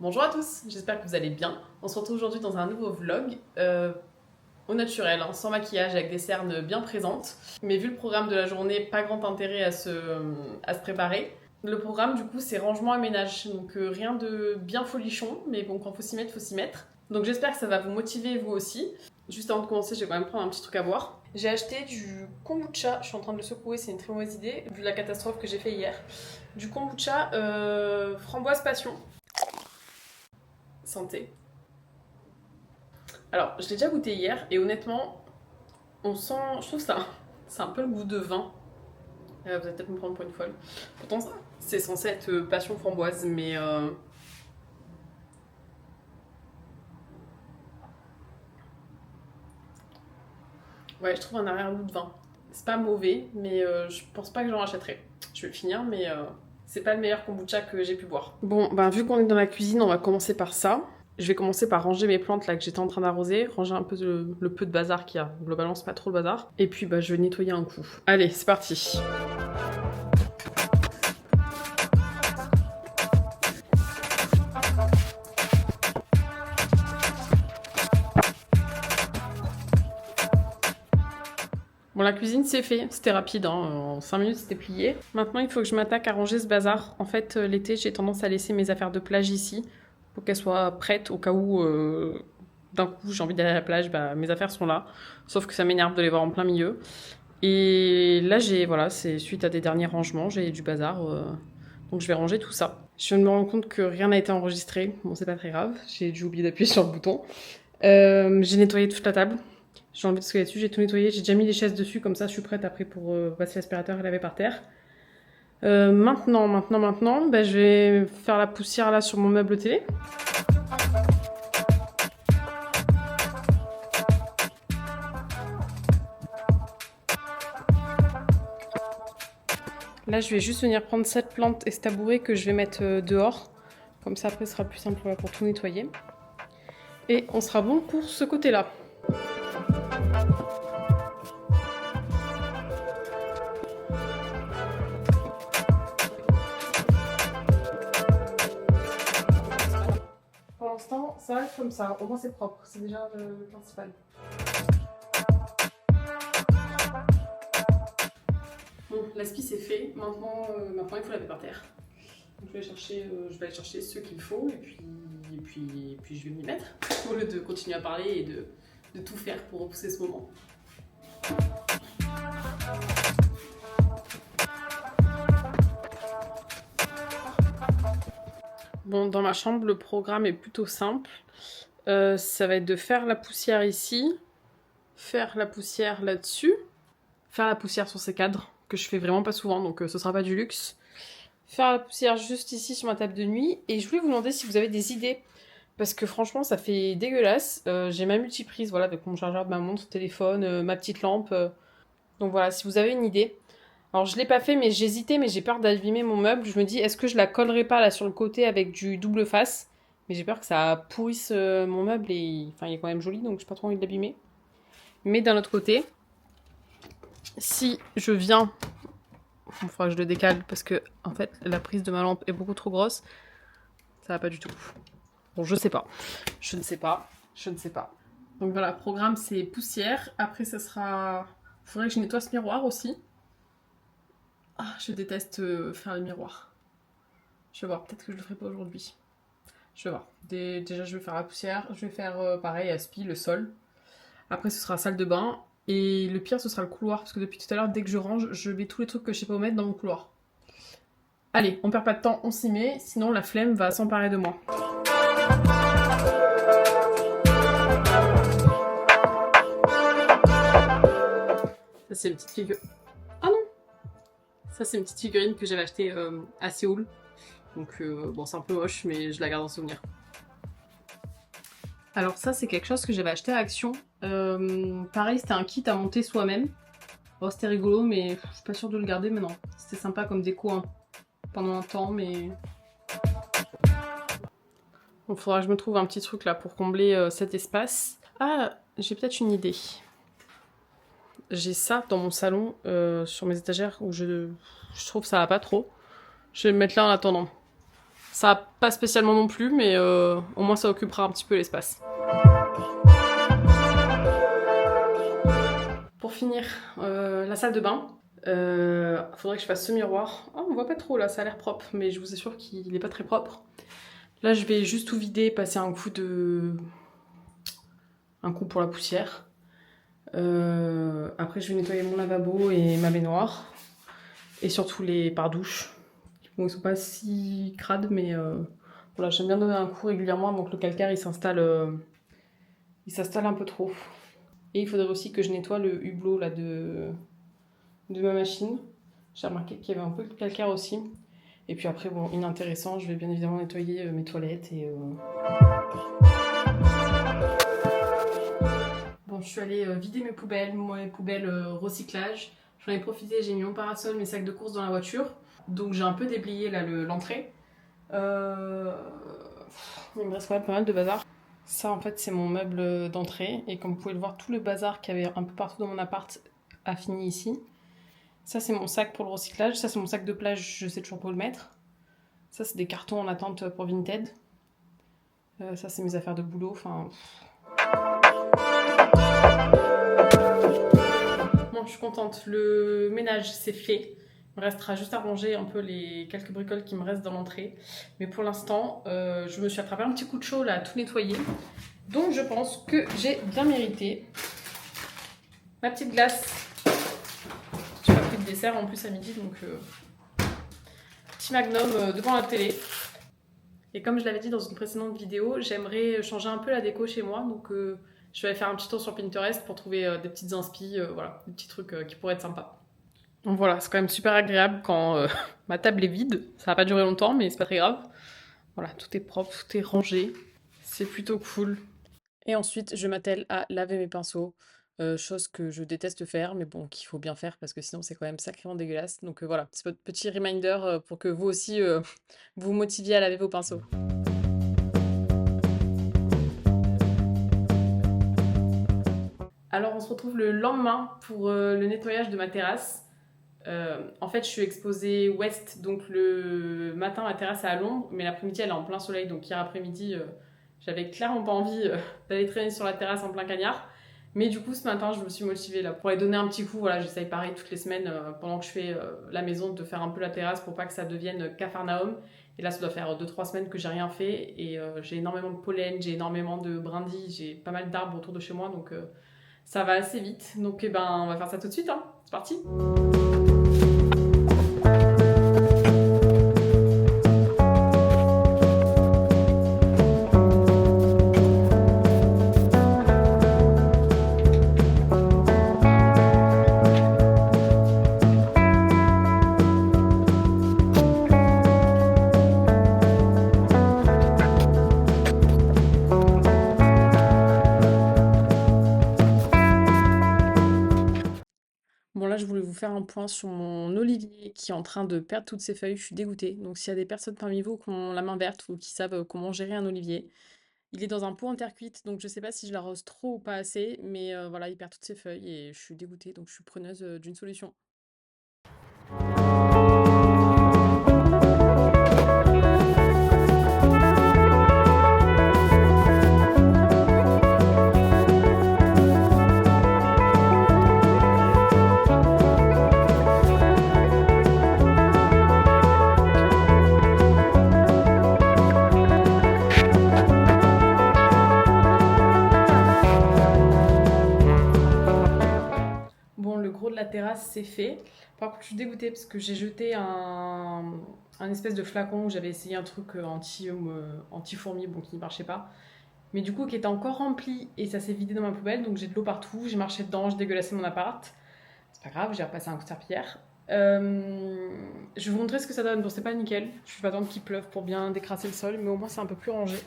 Bonjour à tous, j'espère que vous allez bien. On se retrouve aujourd'hui dans un nouveau vlog au naturel, hein, sans maquillage, avec des cernes bien présentes. Mais vu le programme de la journée, pas grand intérêt à se préparer. Le programme du coup c'est rangement et ménage, donc rien de bien folichon, mais bon quand faut s'y mettre, faut s'y mettre. Donc j'espère que ça va vous motiver vous aussi. Juste avant de commencer, je vais quand même prendre un petit truc à boire. J'ai acheté du kombucha, je suis en train de le secouer, c'est une très mauvaise idée, vu la catastrophe que j'ai fait hier. Du kombucha framboise passion. Santé. Alors, je l'ai déjà goûté hier et honnêtement, on sent. Je trouve ça. C'est un peu le goût de vin. Vous allez peut-être me prendre pour une folle. Pourtant, c'est censé être passion framboise, mais. Ouais, je trouve un arrière-goût de vin. C'est pas mauvais, mais je pense pas que j'en rachèterai. Je vais le finir, mais c'est pas le meilleur kombucha que j'ai pu boire. Bon, ben vu qu'on est dans la cuisine, on va commencer par ça. Je vais commencer par ranger mes plantes là que j'étais en train d'arroser, ranger un peu le peu de bazar qu'il y a. Globalement, c'est pas trop le bazar. Et puis bah je vais nettoyer un coup. Allez, c'est parti. Bon, la cuisine c'est fait, c'était rapide, hein. En 5 minutes c'était plié. Maintenant il faut que je m'attaque à ranger ce bazar. En fait, l'été j'ai tendance à laisser mes affaires de plage ici pour qu'elles soient prêtes au cas où d'un coup j'ai envie d'aller à la plage, bah, mes affaires sont là. Sauf que ça m'énerve de les voir en plein milieu. Et là voilà, c'est suite à des derniers rangements, j'ai du bazar, donc je vais ranger tout ça. Je viens de me rendre compte que rien n'a été enregistré, bon c'est pas très grave, j'ai dû oublier d'appuyer sur le bouton. J'ai nettoyé toute la table. J'ai enlevé tout ce qu'il y a dessus, j'ai tout nettoyé, j'ai déjà mis les chaises dessus, comme ça je suis prête après pour passer l'aspirateur et laver par terre. Maintenant, bah, je vais faire la poussière là sur mon meuble télé. Là, je vais juste venir prendre cette plante et ce tabouret que je vais mettre dehors. Comme ça, après, ce sera plus simple pour tout nettoyer. Et on sera bon pour ce côté-là. Pour l'instant, ça reste comme ça. Au moins, c'est propre. C'est déjà le principal. Bon, l'aspi c'est fait. Maintenant, il faut laver par terre. Donc, je vais aller chercher ce qu'il faut et puis je vais m'y mettre au lieu de continuer à parler et de tout faire pour repousser ce moment. Bon, dans ma chambre, le programme est plutôt simple. Ça va être de faire la poussière ici, faire la poussière là-dessus, faire la poussière sur ces cadres, que je fais vraiment pas souvent, donc ce sera pas du luxe. Faire la poussière juste ici sur ma table de nuit. Et je voulais vous demander si vous avez des idées. Parce que franchement, ça fait dégueulasse. J'ai ma multiprise, voilà, avec mon chargeur de ma montre, téléphone, ma petite lampe. Donc voilà, si vous avez une idée. Alors je l'ai pas fait, mais j'hésitais, mais j'ai peur d'abîmer mon meuble. Je me dis, est-ce que je la collerai pas là sur le côté avec du double face? Mais j'ai peur que ça pourrisse mon meuble et enfin, il est quand même joli, donc j'ai pas trop envie de l'abîmer. Mais d'un autre côté, si je viens, il faudra que je le décale parce que en fait la prise de ma lampe est beaucoup trop grosse. Ça va pas du tout. Bon, je sais pas. Je ne sais pas. Je ne sais pas. Donc voilà, programme c'est poussière. Après, ça sera. Faudrait que je nettoie ce miroir aussi. Ah, je déteste faire les miroirs. Je vais voir, peut-être que je le ferai pas aujourd'hui. Je vais voir. Déjà, je vais faire la poussière. Je vais faire pareil, aspi, le sol. Après, ce sera salle de bain. Et le pire, ce sera le couloir. Parce que depuis tout à l'heure, dès que je range, je mets tous les trucs que je sais pas où mettre dans mon couloir. Allez, on perd pas de temps, on s'y met. Sinon, la flemme va s'emparer de moi. Ça, c'est une petite figurine. Ah non! Ça, c'est une petite figurine que j'avais achetée à Séoul. Donc, bon, c'est un peu moche, mais je la garde en souvenir. Alors, ça, c'est quelque chose que j'avais acheté à Action. Pareil, c'était un kit à monter soi-même. Bon, c'était rigolo, mais je suis pas sûre de le garder maintenant. C'était sympa comme déco hein, pendant un temps, mais. Bon, faudra que je me trouve un petit truc là pour combler cet espace. Ah, j'ai peut-être une idée. J'ai ça dans mon salon, sur mes étagères, où je trouve que ça va pas trop. Je vais le mettre là en attendant. Ça pas spécialement non plus, mais au moins ça occupera un petit peu l'espace. Pour finir, la salle de bain. Faudrait que je fasse ce miroir. Oh, on voit pas trop là, ça a l'air propre, mais je vous assure qu'il est pas très propre. Là, je vais juste tout vider, passer un coup pour la poussière. Après, je vais nettoyer mon lavabo et ma baignoire. Et surtout les pare-douches. Bon, ils sont pas si crades, mais voilà, j'aime bien donner un coup régulièrement avant que le calcaire il s'installe un peu trop. Et il faudrait aussi que je nettoie le hublot là, de ma machine. J'ai remarqué qu'il y avait un peu de calcaire aussi. Et puis après, bon, inintéressant, je vais bien évidemment nettoyer mes toilettes et... Bon, je suis allée vider mes poubelles recyclage. J'en ai profité, j'ai mis mon parasol, mes sacs de course dans la voiture. Donc j'ai un peu déblayé là l'entrée. Il me reste quand même pas mal de bazar. Ça en fait c'est mon meuble d'entrée. Et comme vous pouvez le voir, tout le bazar qu'il y avait un peu partout dans mon appart a fini ici. Ça c'est mon sac pour le recyclage. Ça c'est mon sac de plage, je sais toujours pas où le mettre. Ça c'est des cartons en attente pour Vinted. Ça c'est mes affaires de boulot. Enfin... Bon, je suis contente. Le ménage c'est fait. Il me restera juste à ranger un peu les quelques bricoles qui me restent dans l'entrée. Mais pour l'instant, je me suis attrapé un petit coup de chaud là à tout nettoyer. Donc je pense que j'ai bien mérité ma petite glace. Je n'ai pas pris de dessert en plus à midi, donc petit magnum devant la télé. Et comme je l'avais dit dans une précédente vidéo, j'aimerais changer un peu la déco chez moi. Donc je vais aller faire un petit tour sur Pinterest pour trouver des petites inspi, voilà, des petits trucs qui pourraient être sympas. Donc voilà, c'est quand même super agréable quand ma table est vide. Ça va pas durer longtemps, mais c'est pas très grave. Voilà, tout est propre, tout est rangé. C'est plutôt cool. Et ensuite, je m'attelle à laver mes pinceaux. Chose que je déteste faire, mais bon, qu'il faut bien faire parce que sinon c'est quand même sacrément dégueulasse. Donc voilà, c'est votre petit reminder pour que vous aussi vous motiviez à laver vos pinceaux. Alors on se retrouve le lendemain pour le nettoyage de ma terrasse. En fait, je suis exposée ouest, donc le matin, ma terrasse est à l'ombre, mais l'après-midi, elle est en plein soleil. Donc hier après-midi, j'avais clairement pas envie d'aller traîner sur la terrasse en plein cagnard. Mais du coup, ce matin, je me suis motivée là, pour aller donner un petit coup. Voilà, j'essaye pareil toutes les semaines, pendant que je fais la maison, de faire un peu la terrasse pour pas que ça devienne Capharnaüm. Et là, ça doit faire 2-3 semaines que j'ai rien fait. Et j'ai énormément de pollen, j'ai énormément de brindilles, j'ai pas mal d'arbres autour de chez moi. Donc ça va assez vite. Donc eh ben, on va faire ça tout de suite. Hein. C'est parti! Bon là, je voulais vous faire un point sur mon olivier qui est en train de perdre toutes ses feuilles. Je suis dégoûtée. Donc s'il y a des personnes parmi vous qui ont la main verte ou qui savent comment gérer un olivier, il est dans un pot en terre cuite, donc je sais pas si je l'arrose trop ou pas assez, mais voilà, il perd toutes ses feuilles et je suis dégoûtée, donc je suis preneuse d'une solution. Bon, le gros de la terrasse, c'est fait. Par contre, je suis dégoûtée parce que j'ai jeté un espèce de flacon où j'avais essayé un truc anti-fourmi, bon, qui ne marchait pas. Mais du coup, qui était encore rempli et ça s'est vidé dans ma poubelle, donc j'ai de l'eau partout, j'ai marché dedans, j'ai dégueulassé mon appart. C'est pas grave, j'ai repassé un coup de serpillière. Je vais vous montrer ce que ça donne. Bon, c'est pas nickel, je vais attendre qu'il pleuve pour bien décrasser le sol, mais au moins c'est un peu plus rangé.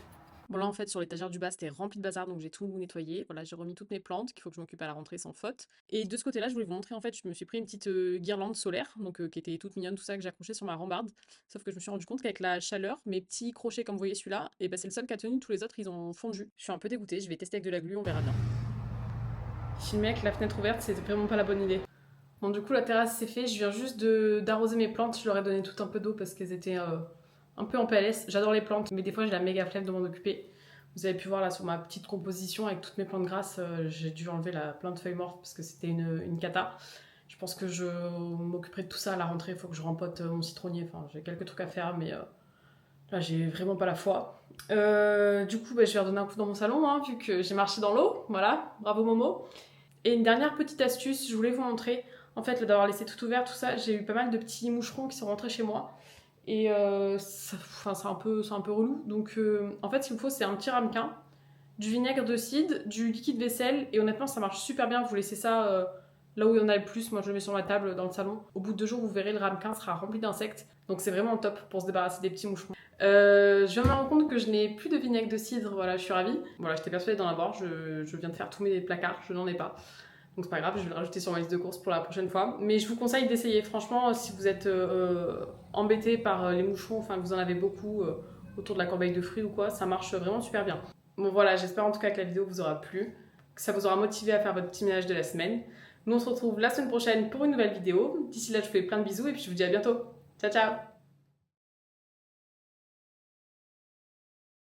Bon là en fait sur l'étagère du bas c'était rempli de bazar donc j'ai tout nettoyé. Voilà, j'ai remis toutes mes plantes qu'il faut que je m'occupe à la rentrée sans faute. Et de ce côté-là je voulais vous montrer en fait je me suis pris une petite guirlande solaire donc qui était toute mignonne tout ça que j'ai accroché sur ma rambarde. Sauf que je me suis rendu compte qu'avec la chaleur mes petits crochets comme vous voyez celui-là et ben c'est le seul qui a tenu, tous les autres ils ont fondu. Je suis un peu dégoûtée, je vais tester avec de la glu, on verra bien. Filmer avec la fenêtre ouverte c'était vraiment pas la bonne idée. Bon du coup la terrasse c'est fait, je viens juste d'arroser mes plantes, je leur ai donné tout un peu d'eau parce qu'elles étaient un peu en PLS. J'adore les plantes, mais des fois j'ai la méga flemme de m'en occuper. Vous avez pu voir là sur ma petite composition avec toutes mes plantes grasses, j'ai dû enlever la plante feuille morte parce que c'était une cata. Je pense que je m'occuperai de tout ça à la rentrée, il faut que je rempote mon citronnier. Enfin, j'ai quelques trucs à faire, mais là j'ai vraiment pas la foi. Du coup, je vais redonner un coup dans mon salon, hein, vu que j'ai marché dans l'eau. Voilà, bravo Momo. Et une dernière petite astuce, je voulais vous montrer. En fait, d'avoir laissé tout ouvert, tout ça, j'ai eu pas mal de petits moucherons qui sont rentrés chez moi. Et c'est un peu relou. Donc en fait, ce qu'il me faut, c'est un petit ramequin, du vinaigre de cidre, du liquide vaisselle. Et honnêtement, ça marche super bien. Vous laissez ça là où il y en a le plus. Moi, je le mets sur la table dans le salon. Au bout de 2 jours, vous verrez, le ramequin sera rempli d'insectes. Donc c'est vraiment top pour se débarrasser des petits moucherons. Je viens de me rendre compte que je n'ai plus de vinaigre de cidre. Voilà, je suis ravie. Voilà, j'étais persuadée d'en avoir. Je viens de faire tous mes placards. Je n'en ai pas. Donc c'est pas grave, je vais le rajouter sur ma liste de courses pour la prochaine fois. Mais je vous conseille d'essayer. Franchement, si vous êtes embêté par les moucherons, enfin que vous en avez beaucoup autour de la corbeille de fruits ou quoi, ça marche vraiment super bien. Bon voilà, j'espère en tout cas que la vidéo vous aura plu, que ça vous aura motivé à faire votre petit ménage de la semaine. Nous on se retrouve la semaine prochaine pour une nouvelle vidéo. D'ici là, je vous fais plein de bisous et puis je vous dis à bientôt. Ciao ciao!